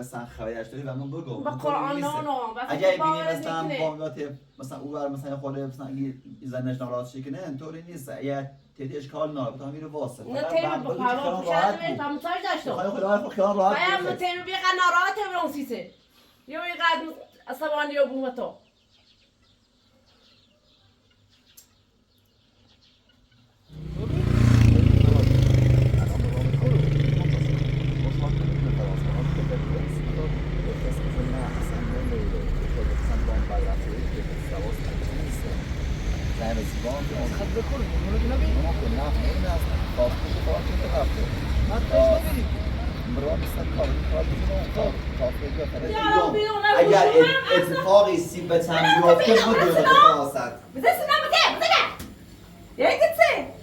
مثلا خبریش داری و من بگو با قرآن نه اگه ببینی مثلا بانگات مثلا او بر مثلا خود مثلا زنش ناراحت شه کنه اینطوری نیست اگه تیتی اشکال نداره بتونم میره واسه نه تیم به خیال راحت بود تا مساج داشتم خدا خیال راحت باید من تیم بیقدر ناراحته برام سیسه یا اینقدر عصبانی یا بوم تو اگر اتفاقی سیب به تن بیافته بود دیگه خلاصت بزن یه کسی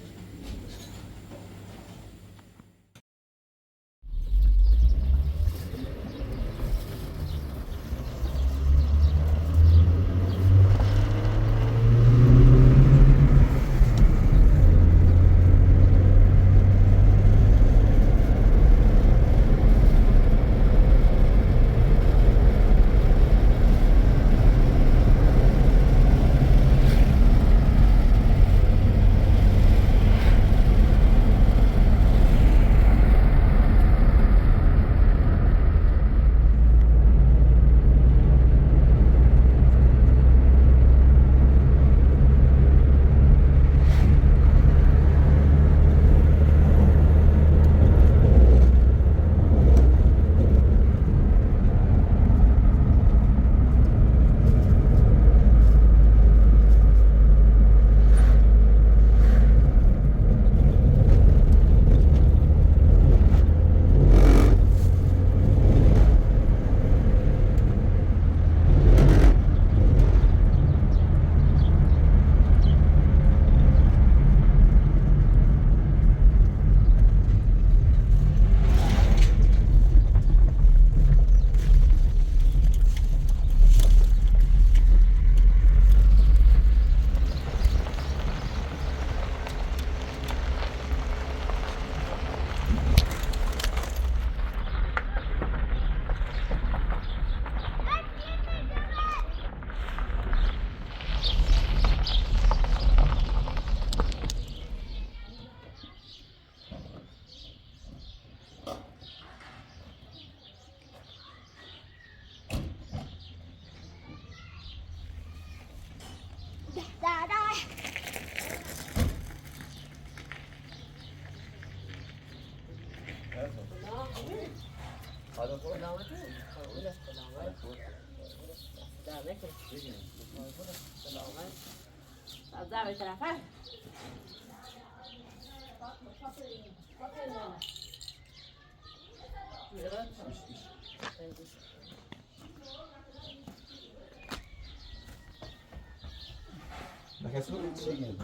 نکسو چی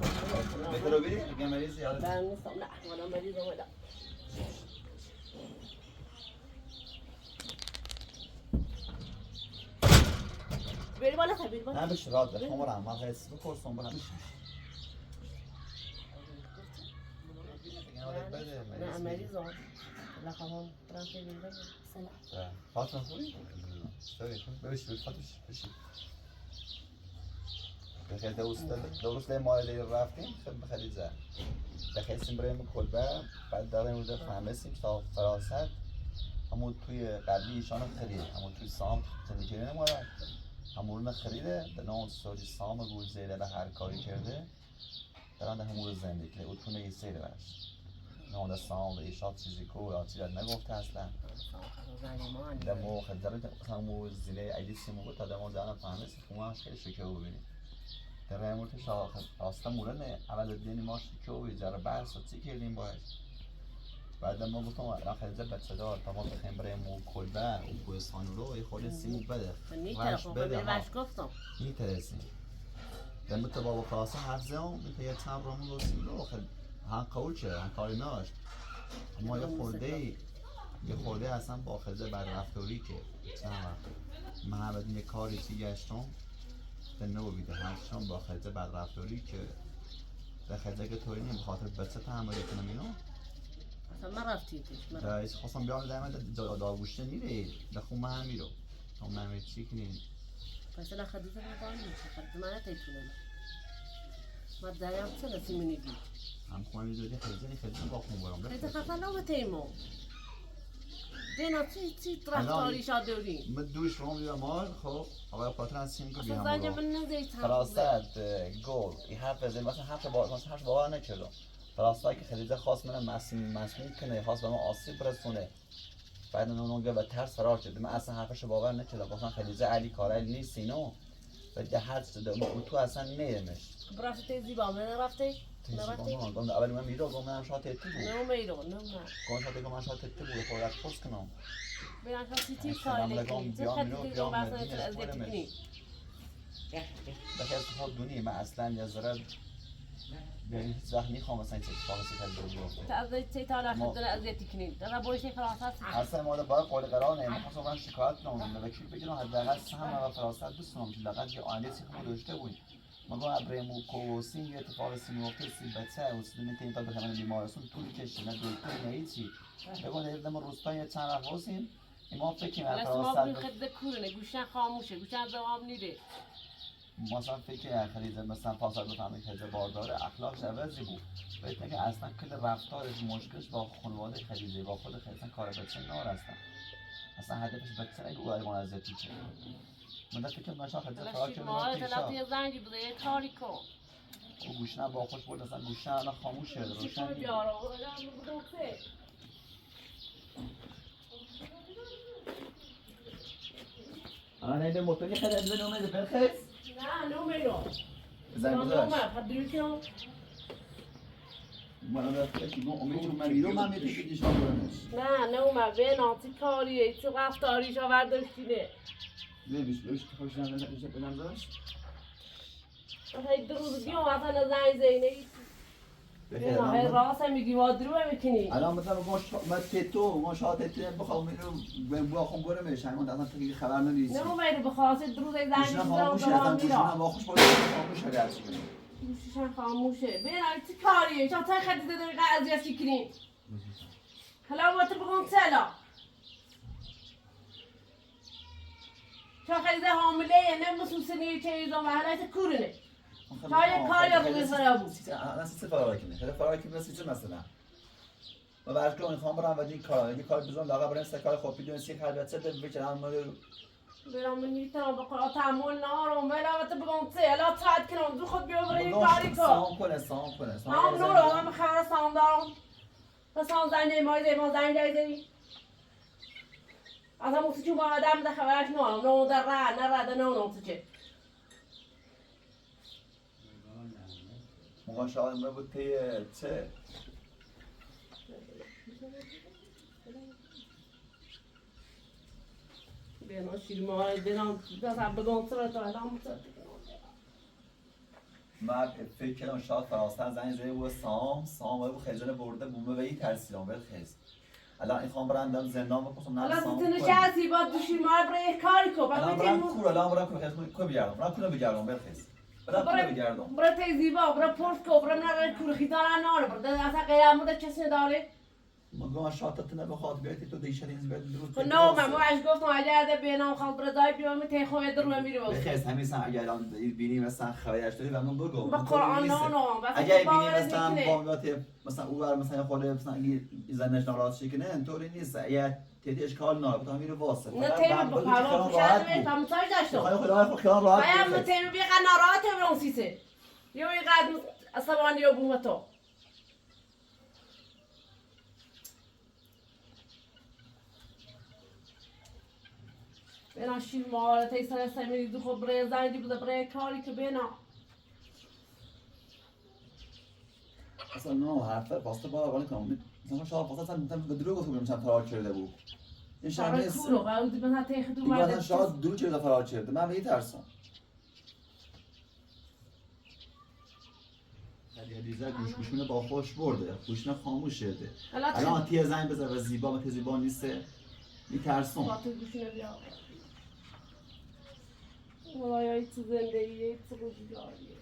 بهتره بری دیگه مریضی حالا من نیستم نه ولی مریضم ولی بری بالا بری بالا نه بشه راحت باش عمرم من حس بپرسم برام میشه نه مریضم لخوام ترانسفر میدم سلام فاطمه خوبی سوری ببش فاطمه بشی بخیر درست مایده رفتیم خیلی بخیر زد بخیریم بریم کلبه بعد داریم اونجا فهمیدیم تا فراست همون توی قبلی ایشان خرید همون توی سام زندگی نماره همون خریده به نام سوری سام گوزیده به هر کاری کرده دارن ده همون زندگی او تو نگیسیده برش نام ده سام ده ایشان چیزی کو یا چیزی نگفته اصلا ده مو خداره همون زیله ایدیسی مو تا ده مو دارن فهمیدیم خونه خیلی شکر ببینیم در امروز شاخص راستا مورد اول دینی ماش که او جاره برس و چی کردیم باش بعد ما گفتم الان خیلی بچه دار تا ما بخیم بریم و کلبه و کوهستان رو یه خورده سیمو بده وش بده وش گفتم میترسیم در مت بابا خاصه حرف زدم میگه یه چند رامون رو سیلو خیلی هم قول چه هم کاری ناشت اما یه خورده اصلا با خزه بر رفتاری که چند وقت من بعد یه کاری چی گشتم به نو بیده همچنان با خزه بر رفتاری که در خزه که توی نیم خاطر بچه تحمل کنم اینو اصلا ما رفتیتش دایش خواستم بیام دائما داوشته میره دخون من میرو هم من چی کنین پس انا خديتها ما بعملش خدت معنا تيتولنا ما دايم سنة سيمني دي هم خواهم میدونی خیلی با خون برام انت خفا لو تيمو دینا چی طرفداری شادوری من دوش روم بیام مال خب آقای پاتران سیم که بیام اصلا من نزیت فراسد گل این حرف بزنیم مثلا حرف باور نکردم فراسد که خلیزه خواست من مسئول کنه خواست به من آسیب برسونه بعد اونجا به ترس فرار کرد من اصلا حرفشو باور نکردم گفتم خلیزه علی کارایی نیست اینو و ده حد شده ما تو اصلا نیمش برافت تیزی با من رفتی گفتم اولی من میرو گفتم من شاید تی بود نه میرو نه گفتم شاید من شاید تی بود خودت پست کنم بیان کسی تی کاری کنی تو خدی تو بحث از کنی بخیر خود دونی من اصلا یه ذره یعنی هیچ وقت میخوام مثلا چه اتفاقی بیفته تا از تی تا خدنا ازیتی کنی در بویش خلاص اصلا ما باید قول قرار نیم خواستم من شکایت کنم وکیل بگیرم حداقل سهم و فراست دوست دارم که لقد یه آینده سیخ داشته بود ما ابراهیم کوسی یه اتفاق سیموفته سی بچه و سیدون تیم تا بخوام بیمارستان طول کشید نه دکتر نه هیچی بگو دیدم روستا چند وقت واسیم ما فکر کنیم فراست خد کورنه گوشن خاموشه گوشن جواب نیده مثلا فکر خلیزه مثلا فاصله بفهمه که بارداره اخلاقش عوضی بود بهت میگه اصلا کل رفتارش مشکلش با خانواده خلیزه با خود خلیزه کار بچه نار هستن اصلا هدفش بچه نگه او ایوان از زیتی چه من دفعه که مشا خلیزه فرار کرده من پیشا یه زنگی بده یه کاری کن او گوشنه با خوش بود اصلا گوشنه الان خاموشه روشن نیست الان این موتوری خیلی به نومه برخیز نه نومه زنگ گذاشت خدیوی کنم من رفته امید رو من میرو من میتونی نشان برمش نه اومد به ناتی کاریه چه رفتاریش آورداشتینه بیش خوش نمیدونم هی دو روز بیام اصلا زنگ زینه هی راست میگی وادرو میکنی الان مثلا ما تو شاید بخوام اینو بخوام برمش همون اصلا تو خبر نمیدی نه اومد بخواست دو روز زنگ زدم میرم با خوش بود خاموش هست گوششم خاموشه ببین چه کاریه چرا تا خدیده دقیقه اذیت کنی حالا وقت بگم سلا چرا خدیده حامله نه مسوسنی چیزا محلات کورنه تا یه کاری روی فرا بود انا سه فرار کنه خیلی فرار کنه مثلا و برای میخوام برم و این کار بزنم لاغا برم سه کار خوب بدون سی کار بچه بچرم برام میتونم بقول تعمل نارم ولی وقت بگم سلا تعد کنم دو خود بیا برای کاری کن سام کنه هم نورو هم خبر سام دارم پس هم زنده مای ما زنده زنی اصلا موسی چون با آدم ده خبرش نورم نو در راه نه راه نو چه موقع شاید ما بود تی چه بیان شیر ما دیدم دست بگم سر تو الان من فکر کردم شاید فراسته زنگ زده بود سام و خیزن برده بومه و این ترسیدم ول خیز الان این خواهم برندم زندان بپرسم نه سام الان نشستی با دو شیر ما برای کاری کو الان برم کور الان برم کو بگردم برم کور بگردم ول خیز برم کور بگردم برای تیزیبا برای پورت کو برای نه کور خیدار ناره برای اصلا قیامت چه نداره مگه شاتت نبخواد بیاید تو دیشرینز بیاد درست نه من واش گفتم اگر بینام خالد برای بیام تخوی در میره واسه بخیر همین سن اگر الان بینی مثلا خبرش داری و من بگو با قرآن نه اگر بینی مثلا بامیات مثلا او بر مثلا خود مثلا اگه زنش ناراض شه کنه اینطوری نیست اگر تیتی اشکال نداره تو میره واسه نه تیم بخوام شاید میتونم مساج داشتم خدا خیال راحت باید تیم بی قناعت اون سیسه یو قد عصبانی و بوم تو بینا شیر مال تیسر سمی دو خود برای زنگی بوده برای کاری که بینا اصلا نه حرفه واسه باور کنم مثلا شاید واسه مثلا به دروغ گفته بودم مثلا فرار کرده بود این شب نیست کورو قاعد مثلا تیخ دو مرد مثلا شاید دروغ کرده فرار کرده من میترسم دیزا گوشونه با خوش برده گوشونه خاموش شده الان تی زنگ بزنه و زیبا مت زیبا نیست میترسم با تو گوشونه بیا والله تو زندگی تو روزگاریه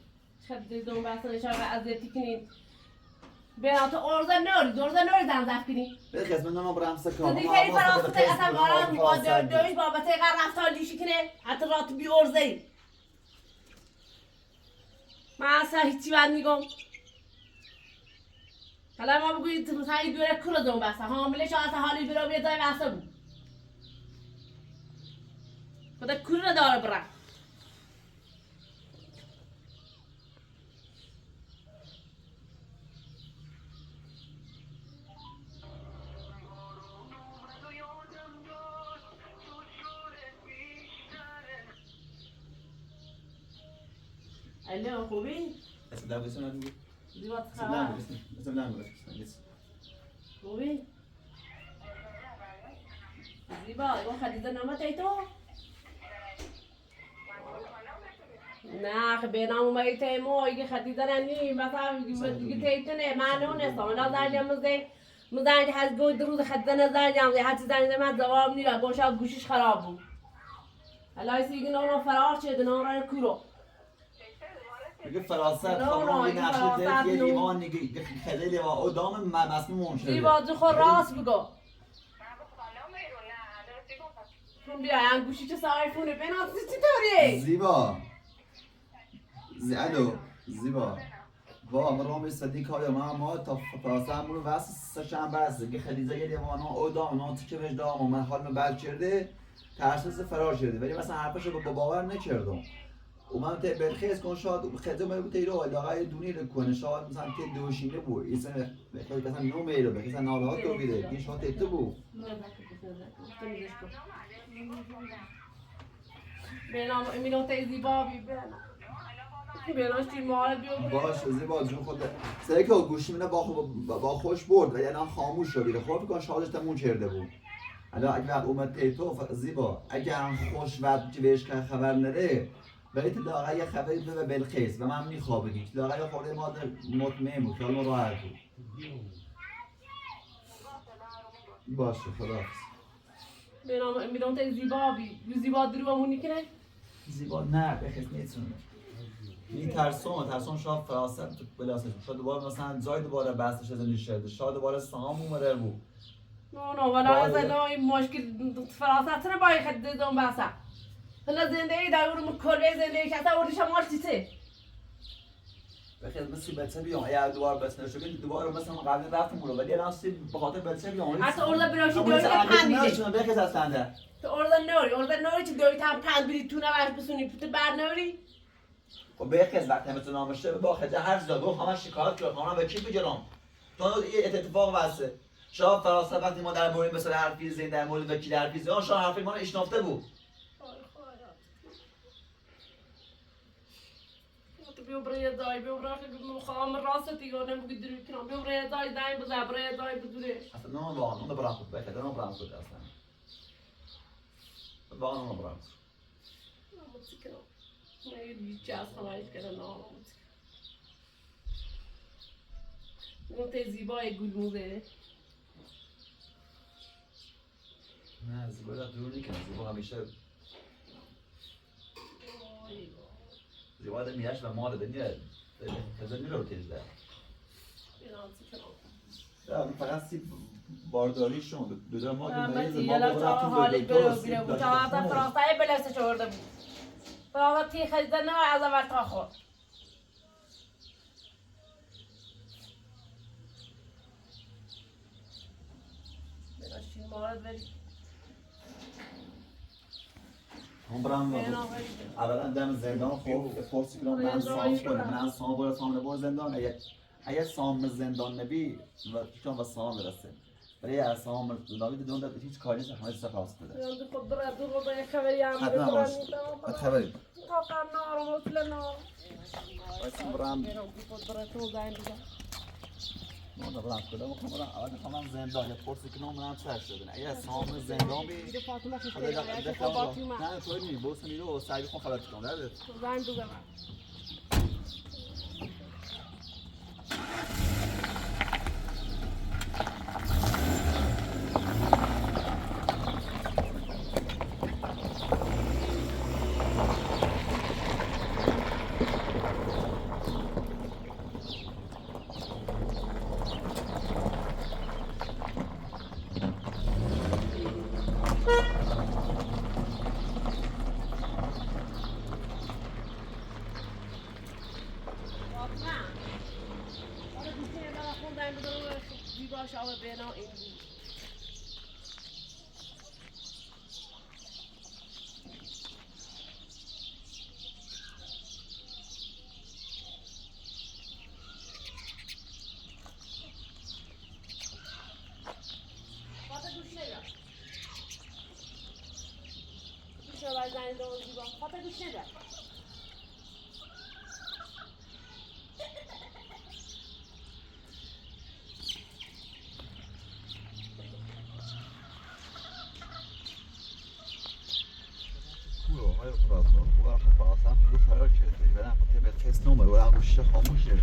شب دیدم بحث نشان و اذیتی کنین بنا تو ارزه نوری زن کنی بخیز من نمو برم تو سکرام دیگه این فراسته اصلا قرار میباد دویش بابته قرار رفتار لیشی کنه حتی رات بی ارزه ای من اصلا هیچی بد میگم حالا ما بگویید مثلا این دوره کرو دون بسته حامله شو اصلا حالی برو بیاد دای بسته بود خدا کرو داره برم الو خوبی؟ اسم در بسیم نگو زیبات اسم خبر نگو اسم نگو خوبی؟ زیبا اون خدیجه نامت ای تو؟ نه خب بینام اومدی تیمو اگه خدیجه ننی مثلا دیگه تیتنه من نونستم انا زنجم مزنج هز گود روز خدیجه نزنجم زی هرچی زنجم من جواب نیره گوشا گوشش خراب بود الان سیگن اونو فرار شده نوران کورو میگه فراست خانم این نقشه دل یه لیوان نگه خیلی لیوان او دام مسموم شده زیبا جو خود راست بگو بیا این گوشی چه سایفونه بنات چی طوریه زیبا الو زیبا با ما رام استادی کار ما تا فراسته همونو واسه سشنبه است که خلیزه یه لیوان او دام نه که بهش دام من حال بعد کرده ترسس فرار شده ولی مثلا حرفشو با باور نکردم و من ته برخیز کن شاد خیلی من بود ایرو علاقه دونی رو کنه شاد مثلا ته دوشینه بود ایسن بخواد مثلا نو میرو بخواد ناراحت تو بیده این شاد ته بود بینام امیلو ته زیبا بی بیناش توی مال بیو باش زیبا جون خود سری که گوشی منه با خوش برد ولی الان خاموش شده خب فکر کن شادش تموم کرده بود الان اگه وقت اومد ته تو زیبا اگه هم خوش وقت که بهش خبر نره ولی تو لاغه یه خبری بده به بلخیس و من میخوابیدی لاغه یه خورده ما مطمئن بود خیال ما راحت بود باشه خداحافظ بینام امیلو ته زیبا بی زیبا درو همونی کنه زیبا نه بخیس نیتونه ترسون شاد فراسته بلاسه شاد دوباره مثلا جای دوباره بستش زندگی شده شاد دوباره سهام اومده بود نه ولی اصلا این مشکل فراسته تر باید خد دوم بسه حالا زندگی دارم کلبه زندگی که اصلا وردیش مال چیته بخیر مثل بچه بیام اگه دوباره بس نشده دوباره مثلا قبل رفتم رو ولی الان به خاطر بچه بیام حتی ارده براشی دوی پنیده بخیر از تنده تو ارده نوری چی دوی هم پند بری تو نوش بسونی تو بر نوری خب بخیر وقتی همه تو نامشه با خجه هر زدا گفت همه شکایت کرد خانم به کی بجرام تو اتفاق واسه شاه فراسته وقتی ما در مورد مثلا حرفی زین در مورد وکیل حرفی زین شاه حرفی ما رو اشنافته بود بیا برای دای بیا برای خواهم راستی یا نمیگی دروی کنم بیا برای دای بزن برای دای بدونه اصلا نه واقعا اون برام خود بخیر نه برام خود اصلا واقعا اون برام نه یه بیچه از همایش کنه نه نوته زیبای گلموزه نه زیبا را دور نیکنه زیبا همیشه زیبا میاش و مال دنیا خزانی رو تیزده فقط سی بارداری شون دو ما که مریض ما حالی برو بیره بود تا حتی فرانسه بلسه چورده بود فرانسه تی خریده نه از اول تا خود بناشین مارد بری هم برام اولا دم زندان خوب فرسی کنم من سام کنم من سام برای سام نبود زندان اگه سام زندان نبی و چون و سام برسه ولی از سام زندانی دون داد هیچ کاری نیست همه چیز خاص بده یاد خود برای دو روزه خبری هم حتما خبری تا کار نارم اصلا نارم واسه برام خود برای تو زنگ بزن نه برام کدام میخوام اول میخوام زندان فرسی کنم من چه شده اگه سام زندان بی فاطمه خوش نه تو نی بوس میرو سعی کنم خبر کنم درد زنگ بزن بنا این بود. Fatma gusht nede. آقای فراسان خوبه فراسان رو فرار کرده برم به تست نمره و گوشه خاموشه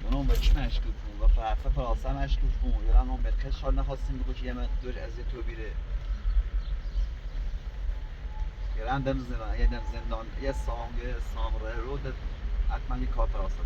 منم به چی مشکل کن و فراسان مشکل کن یا هم به تست شال نخواستیم بگو که یه مقدار از تو بیره یا هم دم زندان یه سامره رو حتما یه کار فراسان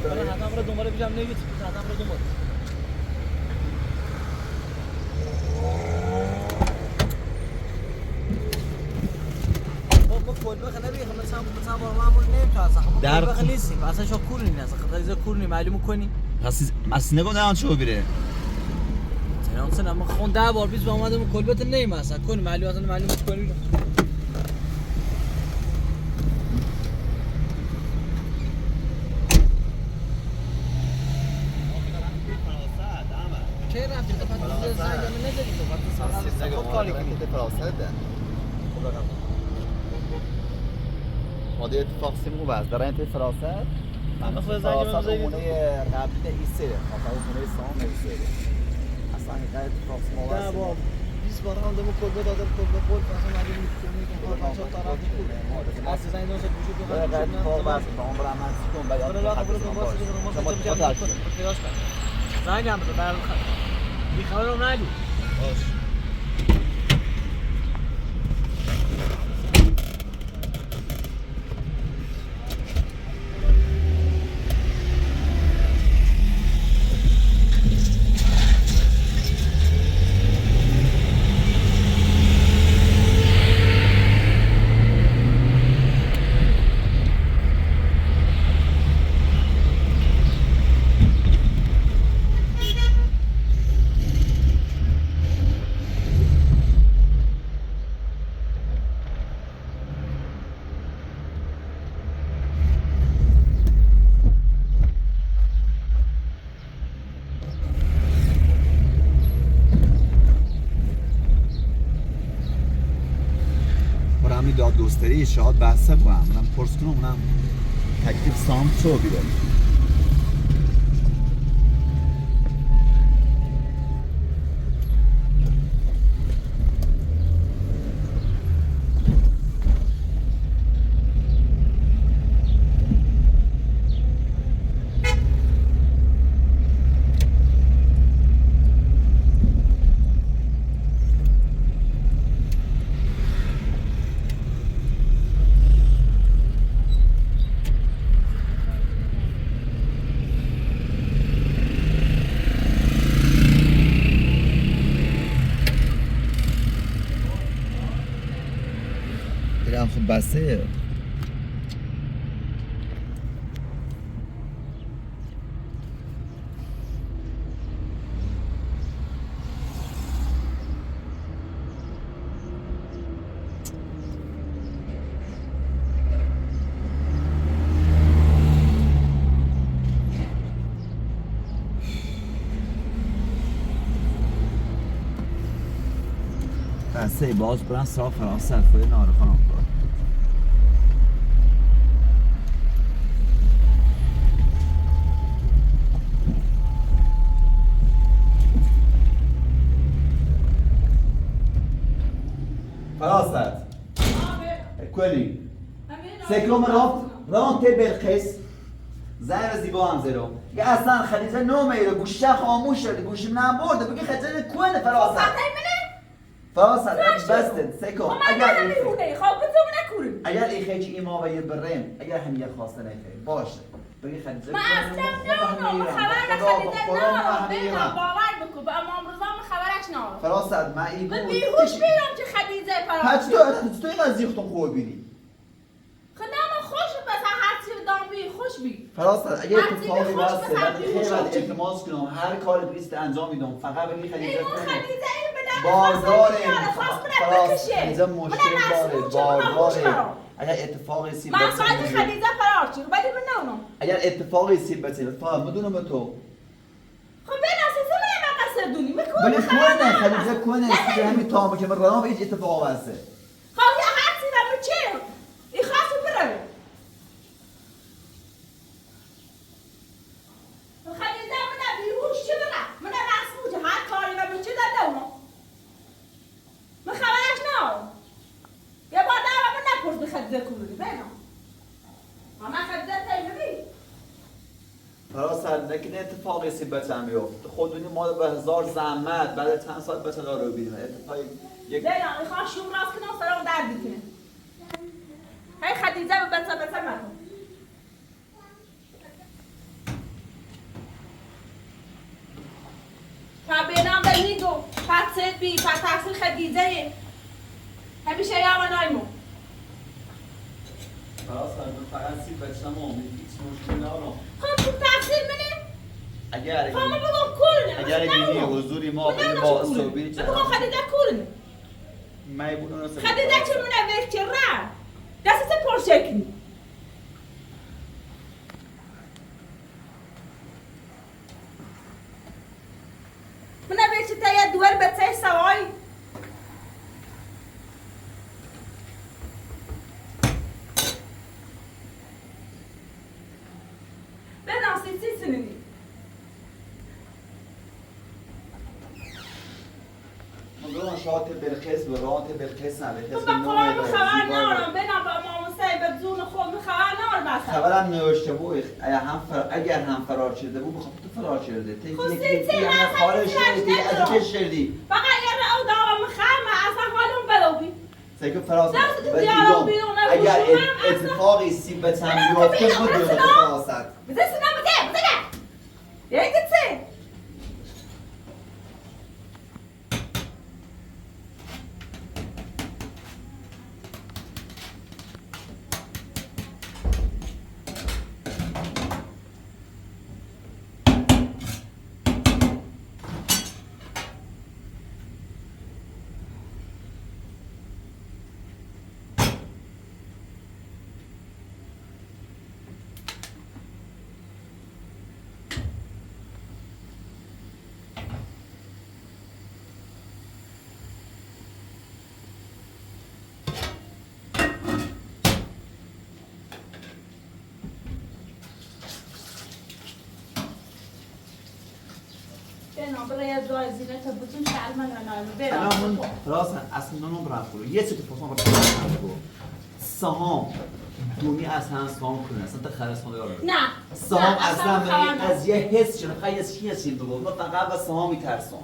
برای حتما برای دنباله بیشم نگید حتما برای دنباله ما کلبه خیلی نبیخم مثلا با معمول نمیتونستم در کلبه خیلی نیستیم اصلا شو کور نیم اصلا خیلی کور نیم معلوم کنی اصلا نگو نه چه بیره اصلا ما خون 10 بار 20 بار اومدم کلبه نیم اصلا کنی معلوم کنی چه رفتی تو فقط زنگ من نداری تو فقط خود کاری کنی ما ده اتفاق سیمو باز در این فراست من خود زنگ من فراست خونه قبلی ایسه خاطر خونه سام ایسه اصلا این اتفاق سیمو باز 10 بار 20 بار هم دم کلبه دادم کلبه خود اصلا معلوم کنی که بچه‌ها طرف بود اصلا زنگ داشت وجود داشت باید اتفاق باز با عمر من سکون باید زنگ هم بده برای بی خبرم نگو باش داد دوستری شاید بحثه با هم من پرس کنم اونم تکلیف سام چو بیده خب بسته بسته باز برن سراغ فرانسه خود نارخانم فراست کلی سکرم ران تی بلخیس زهر زیبا هم زیرو یه اصلا خلیزه نومیره گوشه خاموش شده گوشیم نبرده بگی خلیزه کنه فراست فراست بسته سکرم اگر ای خیچی ایما و یه بریم اگر هم یه خواسته نخیر باشه بگی خلیزه ما اصلا نمیم خبر خلیزه نمیم باور بکن به امام رضا خبرش نمیم فراست من ای بود بیهوش بیرم که خلیزه فراست تو این قضیه خودم خوب بیری خدام خوش بس هر چی دام بی خوش بی فراست اگه اتفاقی واسه خیلی بعد التماس کنم هر کاری بیست انجام میدم فقط بگی خلیزه کنه بارداره فراست خلیزه مشکل داره بارداره اگر اتفاقی سیب من ساعت خلیزه فرار چی رو بدی من نونم اگر اتفاقی سیب بسید فقط بدونم به تو خب بین اساسه من قصر دونی میکنه بلی کنه خلیزه کنه سیب همین تامه که من رام به هیچ اتفاق واسه خب یه هر چی رو چه این خاصی بره خلیزه من بیهوش چی بره من مسموجه هر کاری رو چی داده اونو من خبرش نام یه بار دارم من نپرس به خلیزه کنونی بینم اما خلیزه تیمه فراست نکنه اتفاقی سیب بچم بیفت خودونی ما به هزار زحمت بعد چند ساعت بچه دار رو بیدیم اتفاقی یک بینم میخوام شوم راست کنم سرم درد کنه هی خدیجه به بچه مکن بینام دلیگو پس بی پس تحصیل خدیجه همیشه یا منایمو فقط سیب بچم امید هیچ مشکلی ندارم. خب تو تحصیل منه اگر خب من بگم کورنه اگر بینی حضوری ما بینی با صوبی بگم خدیجه کورنه ما بودن خدیجه چه منه وکر را دست پرشکنی منه وکر تا یه دوار بچه سوایی شات بالقسم و رات بالقسم تو با قرآن خبر نارم بنا با ماموسای به زون خود خبر نار بسن خبرم نوشته بود اگر هم فرار شده بود بخاطر تو فرار شده خصوصی همه خارج شدی از چه شدی فقط یه رو دارم خرم اصلا حالم بلوبی سیکو فراز اگر اتفاقی سیب بتن بیافته بود بیافته فراسد بزه سنم بزه یه کتسه الان راست اصلا نونم برام خورد یه چیزی پرسان با شما بگو سهام دونی اصلا سهام کنه اصلا تخلص کنه نه سهام اصلا من از یه حس چون خیلی از چی حسی بگو من فقط با سهام میترسم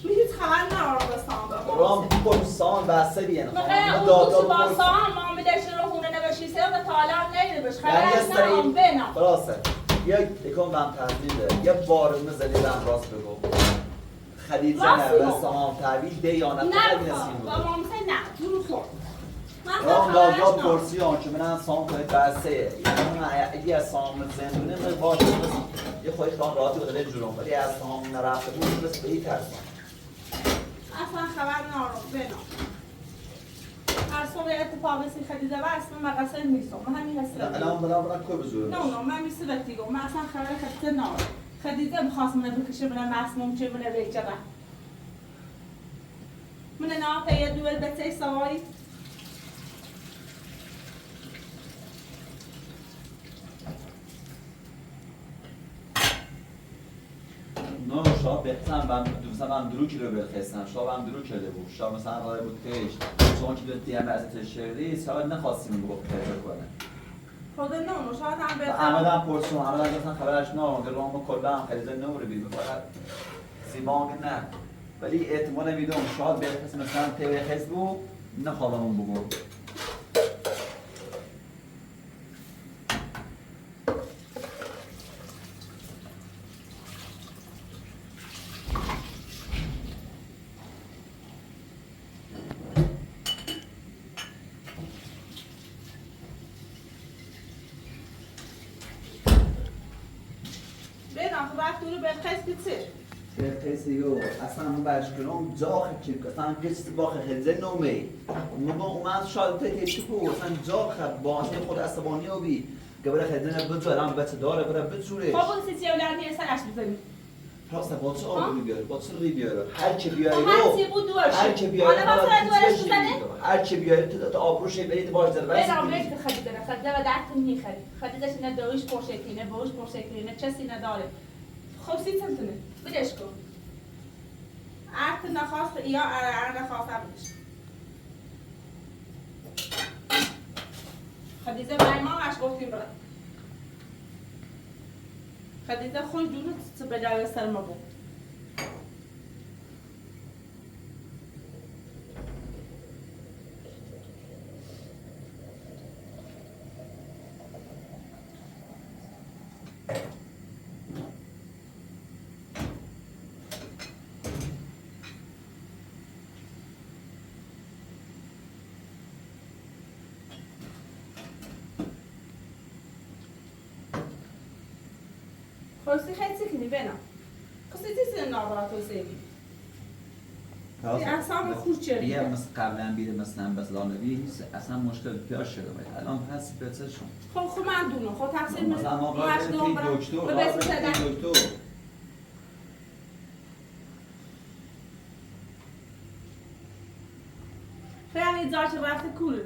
میگید خبر ندارم با سهام رام بگو سهام بسته بیان مگه اون دوست با سهام ما میدش رو خونه نوشی سه و تالا نیده بش خبر از سهام بنا راسته یکم بهم تحویل ده یه بار زدیدم راست بگو خدیجه نه سهام تحویل ده یا نه نه با مامسه نه جون خورد رام دادگاه پرسی آن که من سهام کنید بسته اگه از سهام زندونه من باشه یه خواهی خواهان راحتی بوده جورم ولی از سهام نرفته بود بس به این ترسم اصلا خبر ندارم بنا هر صبح اتفاقی سی خدیجه و اصلا مقصد نیستم من همین هستم الان برای کوی بزرگ نه من میسی بتیگم من اصلا خبر خدیجه ندارم خدیجه میخواست منه بکشه منه مسموم چه منه بیچاره منه نه یه دوال بچه سوایی نه شاب بهترم دوستم درو کیلو بخستم شابم درو کرده بود شاب مثلا قرار بود تهش چون که دو هم از تشری شاید نخواستیم بگو پیدا کنه خود نه شاید هم بهتر احمدم پرسون احمد مثلا خبرش نه اون رام کلا هم خریده نور بید فقط زیبان نه ولی احتمال میدم شاید بهتر مثلا تی خست بود نخوادم بگو اصلا من برش کنم جا خیلی اصلا کسی با خیلی نمی مگه اومد شاید تیشی کو اصلا جا خیلی با اصلا خود عصبانی و بی قبل خیلی نه بذارم بچه داره برای بچوره خب اون سیسی اولادی سرش بزنی راسته با چه آبی بیاره با چه ری بیاره هر کی بیاره هر چی بود دوارش هر کی بیاره حالا مثلا دوارش بزنه هر کی بیاره تو آبروش برید باش در بس برام وقت خریده خریده و دست میخری خریدش نه دویش پرشکلی نه بوش پرشکلی نه چیزی نداره خب سی سنتونه بدش کن عرض نخواست یا عرض نخواست بودش خدیجه برای ما اش گفتیم برد خدیجه خوش دونه چه به جای سر ما بود خواستی خیلی سکنی بنا خواستی تیسن نابرات و سیبی اصلا خوش یه چرده مثل قبلا بیره مثلا بس لانوی نیست اصلا مشکل پیاش شده باید الان پس بسشون خب من دونم خب تقصیر من مثلا ما قرار بریم دکتر به قرار بس بریم زدن دکتر خیلی زارت وقت کول